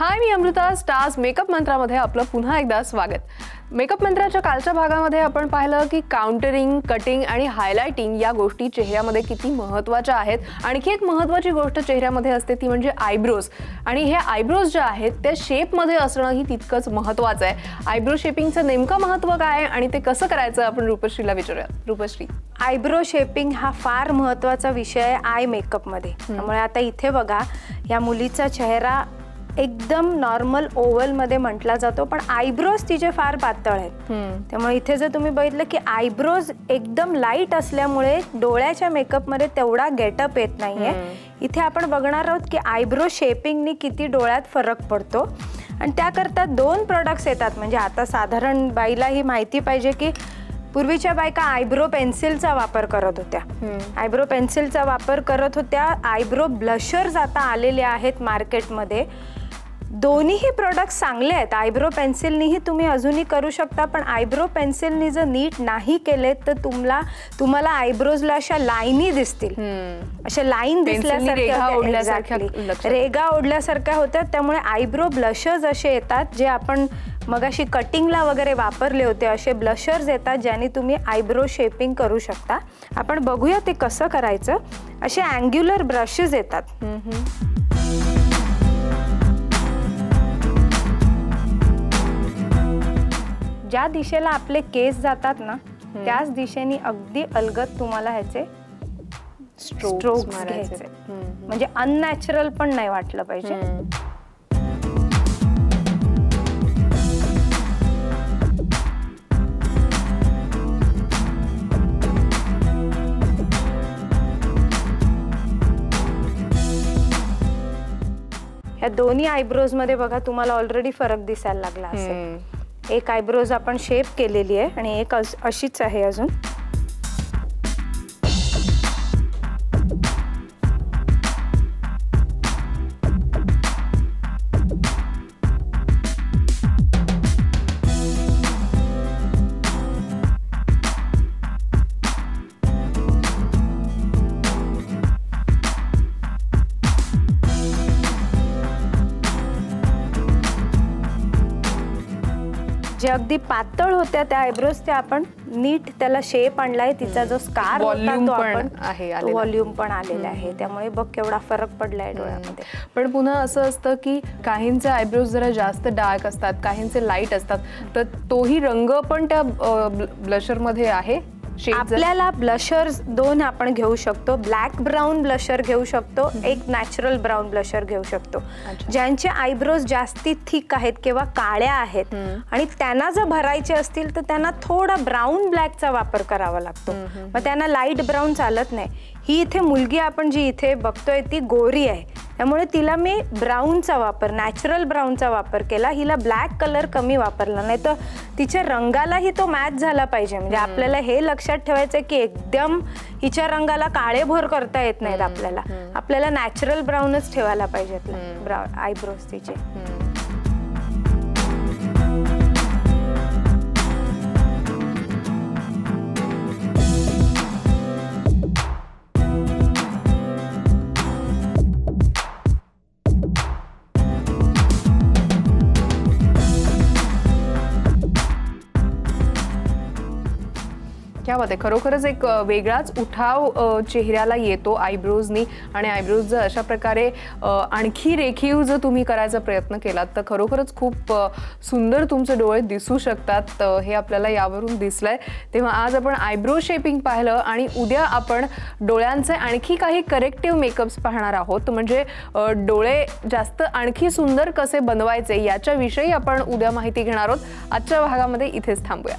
हाय, मी Amruta. Stars makeup मंत्रामध्ये आपलं पुन्हा एकदा स्वागत. मेकअप मंत्राच्या कालच्या भागामध्ये आपण पाहिलं की काउंटरिंग, कटिंग आणि हायलाइटिंग या गोष्टी चेहऱ्यामध्ये किती महत्त्वाच्या आहेत. आणखी एक महत्त्वाची गोष्ट चेहऱ्यामध्ये असते ती म्हणजे आयब्रोज. आणि हे आयब्रोज जे आहेत त्या शेपमध्ये असणंही तितकंच महत्त्वाचं आहे. आयब्रो शेपिंगचं नेमकं महत्त्व काय आणि ते कसं करायचं आपण रूपश्रीला विचारूया. रूपश्री, आयब्रो शेपिंग हा फार महत्त्वाचा विषय आहे आय मेकअपमध्ये. त्यामुळे आता इथे बघा, या मुलीचा चेहरा एकदम नॉर्मल ओव्हल मध्ये म्हटला जातो, पण आयब्रोज तिचे फार पातळ आहेत. त्यामुळे इथे जर तुम्ही बघितलं की आयब्रोज एकदम लाईट असल्यामुळे डोळ्याच्या मेकअपमध्ये तेवढा गेटअप येत नाहीये. इथे आपण बघणार आहोत की आयब्रो शेपिंगनी किती डोळ्यात फरक पडतो. आणि त्याकरता 2 प्रोडक्ट्स येतात. म्हणजे आता साधारण बाईला ही माहिती पाहिजे की पूर्वीच्या बायका आयब्रो पेन्सिलचा वापर करत होत्या. आयब्रो पेन्सिलचा वापर करत होत्या. आयब्रो ब्लशर्स आता आलेले आहेत मार्केटमध्ये. दोन्हीही प्रोडक्ट्स चांगले आहेत. आयब्रो पेन्सिलनीही तुम्ही अजूनही करू शकता, पण आयब्रो पेन्सिलनी जर नीट नाही केले तर तुम्हाला आयब्रोजला अशा लाईनी दिसतील. अशा लाईन दिसल्यासारख्या, रेगा ओढल्यासारख्या होत्या. त्यामुळे आयब्रो ब्लशर्स असे येतात जे आपण मगाशी कटिंगला वगैरे वापरले होते. असे ब्लशर्स येतात ज्याने तुम्ही आयब्रो शेपिंग करू शकता. आपण बघूया ते कसं करायचं. असे अँग्युलर ब्रशेस येतात. ज्या दिशेला आपले केस जातात ना, त्याच दिशेने अगदी अलगद तुम्हाला ह्याचे स्ट्रोक्स घ्यायचे. म्हणजे अननॅचरल पण नाही वाटलं पाहिजे. ह्या दोन्ही आयब्रोज मध्ये बघा तुम्हाला ऑलरेडी फरक दिसायला लागला असेल. एक आयब्रोज आपण शेप केलेली आहे आणि एक अशीच आहे अजून. जे अगदी पातळ होत्या त्या आयब्रोज त्या आपण नीट त्याला शेप आणलाय. तिचा जो स्कार होता तो आपण व्हॉल्यूम पण आलेला आहे. त्यामुळे बघ केवढा फरक पडलाय डोळ्यामध्ये. पण पुन्हा असं असतं की काहींचे आयब्रोज जरा जास्त डार्क असतात, काहींचे लाईट असतात, तर तोही रंग पण त्या ब्लशर मध्ये आहे. आपल्याला ब्लशर्स 2 आपण घेऊ शकतो. ब्लॅक ब्राऊन ब्लशर घेऊ शकतो, एक नॅचरल ब्राऊन ब्लशर घेऊ शकतो. ज्यांचे आयब्रोज जास्ती थिक आहेत किंवा काळ्या आहेत आणि त्यांना जर भरायचे असतील तर त्यांना थोडा ब्राऊन ब्लॅकचा वापर करावा लागतो. मग त्यांना लाईट ब्राऊन चालत नाही. ही इथे मुलगी आपण जी इथे बघतोय ती गोरी आहे, त्यामुळे तिला मी ब्राऊनचा वापर, नॅचरल ब्राऊनचा वापर केला. हिला ब्लॅक कलर कमी वापरला, नाही तर तिच्या रंगालाही तो मॅच झाला पाहिजे. म्हणजे आपल्याला हे लक्षात ठेवायचं की एकदम हिच्या रंगाला काळेभोर करता येत नाहीत. आपल्याला नॅचरल ब्राऊनच ठेवायला पाहिजेत आयब्रोज तिचे. क्या बात आहे. खरोखरच एक वेगळाच उठाव चेहऱ्याला येतो आयब्रोजनी. आणि आयब्रोज जर अशा प्रकारे आणखी रेखीव जर तुम्ही करायचा प्रयत्न केलात तर खरोखरच खूप सुंदर तुमचे डोळे दिसू शकतात. हे आपल्याला यावरून दिसलंय. तेव्हा आज आपण आयब्रो शेपिंग पाहिलं आणि उद्या आपण डोळ्यांचे आणखी काही करेक्टिव्ह मेकअप्स पाहणार आहोत. म्हणजे डोळे जास्त आणखी सुंदर कसे बनवायचे याच्याविषयी आपण उद्या माहिती घेणार आहोत. आजच्या भागामध्ये इथेच थांबूया.